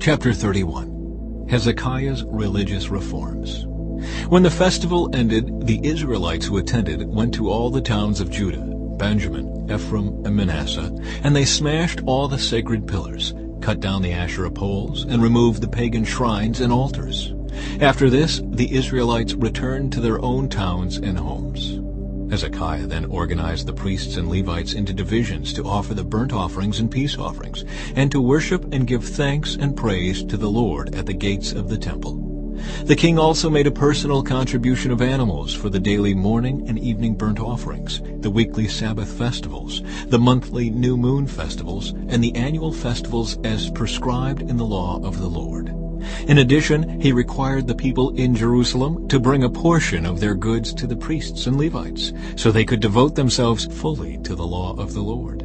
Chapter 31. Hezekiah's religious reforms. When the festival ended, the Israelites who attended went to all the towns of Judah, Benjamin, Ephraim, and Manasseh, and they smashed all the sacred pillars, cut down the Asherah poles, and removed the pagan shrines and altars. After this, the Israelites returned to their own towns and homes. Hezekiah then organized the priests and Levites into divisions to offer the burnt offerings and peace offerings, and to worship and give thanks and praise to the Lord at the gates of the temple. The king also made a personal contribution of animals for the daily morning and evening burnt offerings, the weekly Sabbath festivals, the monthly new moon festivals, and the annual festivals as prescribed in the law of the Lord. In addition, he required the people in Jerusalem to bring a portion of their goods to the priests and Levites, so they could devote themselves fully to the law of the Lord.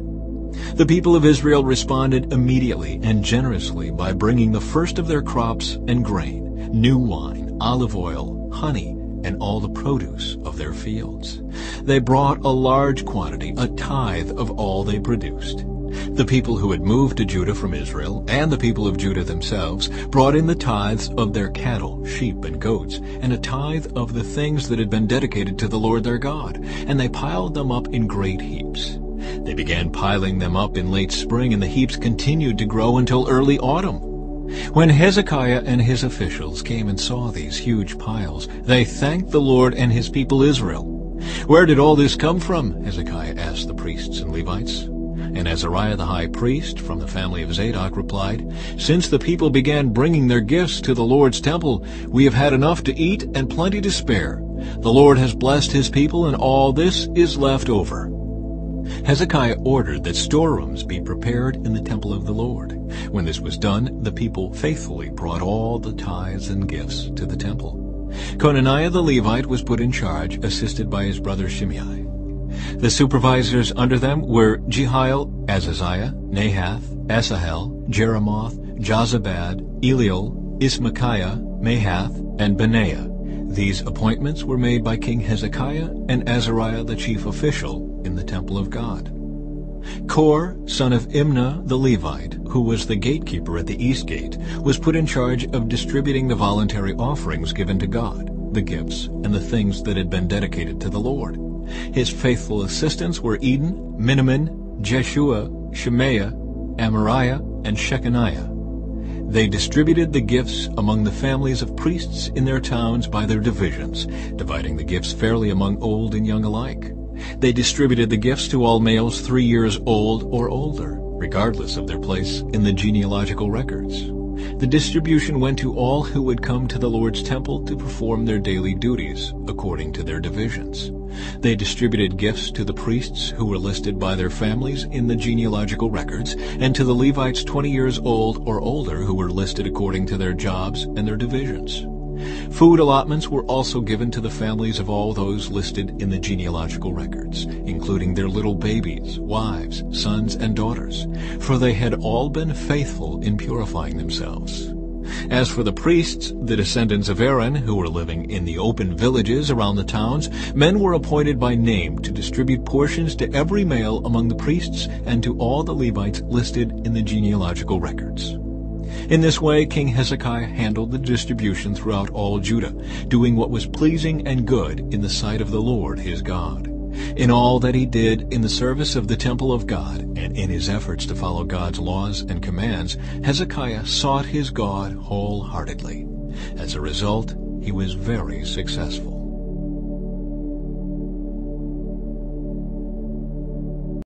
The people of Israel responded immediately and generously by bringing the first of their crops and grain, new wine, olive oil, honey, and all the produce of their fields. They brought a large quantity, a tithe of all they produced. The people who had moved to Judah from Israel, and the people of Judah themselves, brought in the tithes of their cattle, sheep, and goats, and a tithe of the things that had been dedicated to the Lord their God, and they piled them up in great heaps. They began piling them up in late spring, and the heaps continued to grow until early autumn. When Hezekiah and his officials came and saw these huge piles, they thanked the Lord and his people Israel. "Where did all this come from?" Hezekiah asked the priests and Levites. And Azariah the high priest, from the family of Zadok, replied, "Since the people began bringing their gifts to the Lord's temple, we have had enough to eat and plenty to spare. The Lord has blessed his people, and all this is left over." Hezekiah ordered that storerooms be prepared in the temple of the Lord. When this was done, the people faithfully brought all the tithes and gifts to the temple. Conaniah the Levite was put in charge, assisted by his brother Shimei. The supervisors under them were Jehiel, Azaziah, Nahath, Asahel, Jeremoth, Jozabad, Eliel, Ismachiah, Mahath, and Benaiah. These appointments were made by King Hezekiah and Azariah the chief official in the temple of God. Kor, son of Imnah the Levite, who was the gatekeeper at the east gate, was put in charge of distributing the voluntary offerings given to God, the gifts, and the things that had been dedicated to the Lord. His faithful assistants were Eden, Miniamin, Jeshua, Shemaiah, Amariah, and Shechaniah. They distributed the gifts among the families of priests in their towns by their divisions, dividing the gifts fairly among old and young alike. They distributed the gifts to all males 3 years old or older, regardless of their place in the genealogical records. The distribution went to all who would come to the Lord's temple to perform their daily duties, according to their divisions. They distributed gifts to the priests who were listed by their families in the genealogical records, and to the Levites 20 years old or older who were listed according to their jobs and their divisions. Food allotments were also given to the families of all those listed in the genealogical records, including their little babies, wives, sons, and daughters, for they had all been faithful in purifying themselves. As for the priests, the descendants of Aaron, who were living in the open villages around the towns, men were appointed by name to distribute portions to every male among the priests and to all the Levites listed in the genealogical records. In this way, King Hezekiah handled the distribution throughout all Judah, doing what was pleasing and good in the sight of the Lord his God. In all that he did in the service of the temple of God, and in his efforts to follow God's laws and commands, Hezekiah sought his God wholeheartedly. As a result, he was very successful.